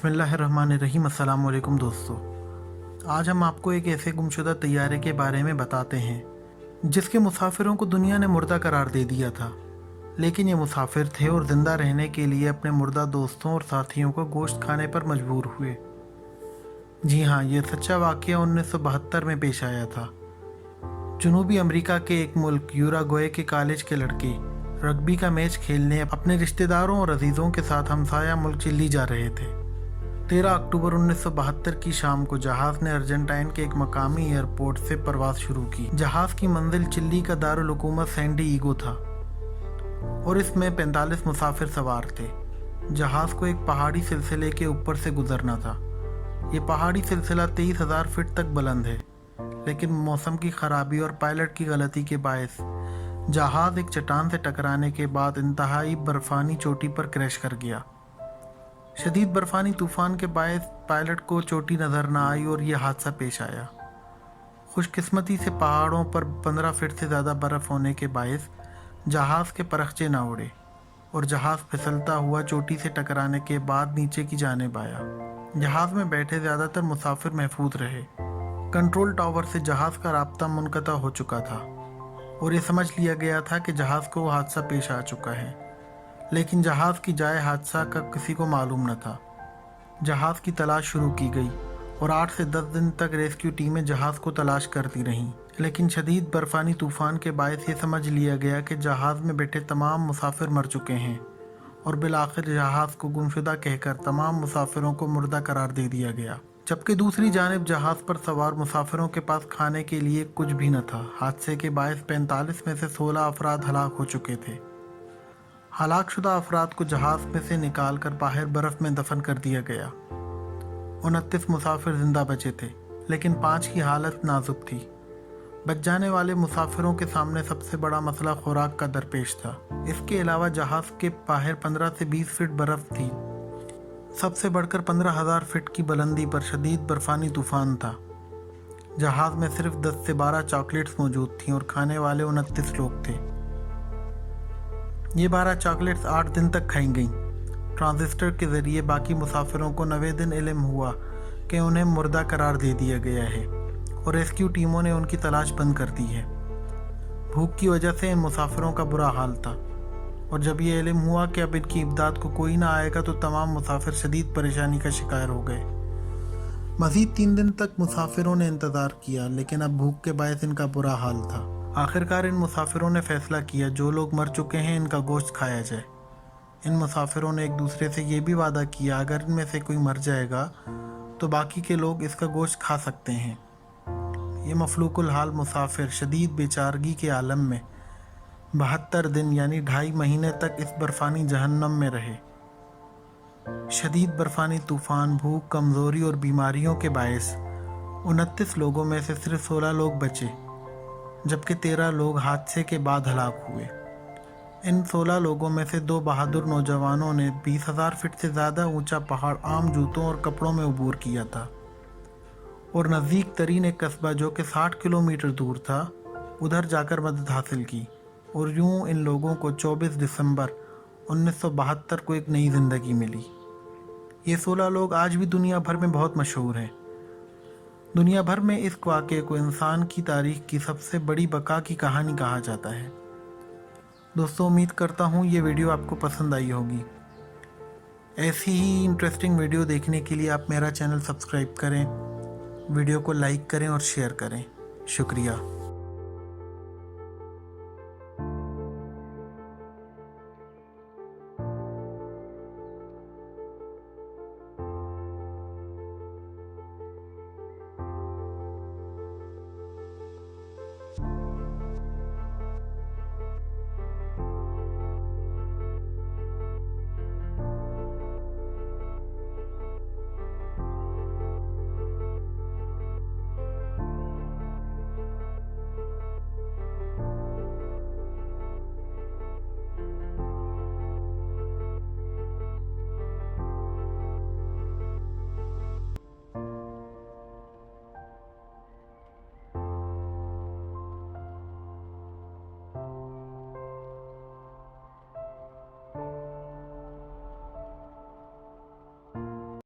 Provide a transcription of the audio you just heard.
बिस्मिल्लाहिर्रहमानिर्रहीम। अस्सलाम वालेकुम दोस्तों, आज हम आपको एक ऐसे गुमशुदा तैयारे के बारे में बताते हैं जिसके मुसाफिरों को दुनिया ने मुर्दा करार दे दिया था। लेकिन ये मुसाफिर थे और ज़िंदा रहने के लिए अपने मुर्दा दोस्तों और साथियों को गोश्त खाने पर मजबूर हुए। जी हाँ, ये सच्चा वाक़या 1972 में पेश आया था। जनूबी अमेरिका के एक मुल्क यूराग्वे के कॉलेज के लड़के रग्बी का मैच खेलने अपने रिश्तेदारों और अजीज़ों के साथ हमसाया मुल्क चिली जा रहे थे। 13 अक्टूबर 1972 की शाम को जहाज़ ने अर्जेंटाइन के एक मकामी एयरपोर्ट से परवाज़ शुरू की। जहाज़ की मंजिल चिली का दारुल हुकूमत सैन डिएगो था और इसमें 45 मुसाफिर सवार थे। जहाज़ को एक पहाड़ी सिलसिले के ऊपर से गुजरना था। ये पहाड़ी सिलसिला 23,000 फीट तक बुलंद है, लेकिन मौसम की खराबी और पायलट की गलती के बायस जहाज़ एक चट्टान से टकराने के बाद इंतहाई बर्फानी चोटी पर क्रैश कर गया। शदीद बर्फानी तूफान के बायस पायलट को चोटी नज़र न आई और यह हादसा पेश आया। खुशकिस्मती से पहाड़ों पर 15 फीट से ज़्यादा बर्फ़ होने के बायस जहाज़ के परखचे न उड़े और जहाज़ फिसलता हुआ चोटी से टकराने के बाद नीचे की जानिब आया। जहाज़ में बैठे ज़्यादातर मुसाफिर महफूज रहे। कंट्रोल टावर से जहाज़ का राब्ता मुनक़ता हो चुका था और ये समझ लिया गया था कि जहाज़ को हादसा पेश आ चुका है, लेकिन जहाज़ की जाए हादसा का किसी को मालूम न था। जहाज़ की तलाश शुरू की गई और 8 से 10 दिन तक रेस्क्यू टीमें जहाज़ को तलाश करती रहीं, लेकिन शदीद बर्फानी तूफ़ान के बायस ये समझ लिया गया कि जहाज़ में बैठे तमाम मुसाफिर मर चुके हैं और बिलाखिर जहाज़ को गुमशुदा कहकर तमाम मुसाफिरों को मुर्दा करार दे दिया गया। जबकि दूसरी जानिब जहाज़ पर सवार मुसाफिरों के पास खाने के लिए कुछ भी न था। हादसे के बायस 45 में से 16 अफराद हलाक हो चुके थे। हलाक शुदा अफराद को जहाज़ में से निकाल कर बाहर बर्फ़ में दफन कर दिया गया। 29 मुसाफिर जिंदा बचे थे, लेकिन 5 की हालत नाजुक थी। बच जाने वाले मुसाफिरों के सामने सबसे बड़ा मसला खुराक का दरपेश था। इसके अलावा जहाज़ के बाहर 15 से 20 फीट बर्फ़ थी। सबसे बढ़कर 15,000 फीट की बुलंदी पर शदीद बर्फानी तूफ़ान था। जहाज़ में सिर्फ 10 से 12 चॉकलेट्स मौजूद थीं और खाने वाले 29 लोग थे। ये 12 चॉकलेट्स 8 दिन तक खाई गईं। ट्रांजिस्टर के ज़रिए बाकी मुसाफिरों को 90 दिन इल्म हुआ कि उन्हें मुर्दा करार दे दिया गया है और रेस्क्यू टीमों ने उनकी तलाश बंद कर दी है। भूख की वजह से इन मुसाफिरों का बुरा हाल था और जब ये इल्म हुआ कि अब इनकी इमदाद को कोई ना आएगा तो तमाम मुसाफिर शदीद परेशानी का शिकार हो गए। मज़ीद 3 दिन तक मुसाफिरों ने इंतज़ार किया, लेकिन अब भूख के बायस इनका बुरा हाल था। आखिरकार इन मुसाफिरों ने फ़ैसला किया जो लोग मर चुके हैं इनका गोश्त खाया जाए। इन मुसाफिरों ने एक दूसरे से ये भी वादा किया अगर इनमें से कोई मर जाएगा तो बाकी के लोग इसका गोश्त खा सकते हैं। ये मफलूकुल हाल मुसाफिर शदीद बेचारगी के आलम में 72 दिन यानी 2.5 महीने तक इस बर्फानी जहन्नम में रहे। शदीद बर्फानी तूफ़ान, भूख, कमज़ोरी और बीमारियों के बायस 29 लोगों में से सिर्फ 16 लोग बचे, जबकि 13 लोग हादसे के बाद हलाक हुए। इन 16 लोगों में से 2 बहादुर नौजवानों ने 20,000 फीट से ज़्यादा ऊंचा पहाड़ आम जूतों और कपड़ों में अबूर किया था और नज़दीक तरीन एक कस्बा जो कि 60 किलोमीटर दूर था उधर जाकर मदद हासिल की। और यूं इन लोगों को 24 दिसंबर 1972 को एक नई ज़िंदगी मिली। ये 16 लोग आज भी दुनिया भर में बहुत मशहूर हैं। दुनिया भर में इस वाक़े को इंसान की तारीख़ की सबसे बड़ी बका की कहानी कहा जाता है। दोस्तों, उम्मीद करता हूँ ये वीडियो आपको पसंद आई होगी। ऐसी ही इंटरेस्टिंग वीडियो देखने के लिए आप मेरा चैनल सब्सक्राइब करें, वीडियो को लाइक करें और शेयर करें। शुक्रिया।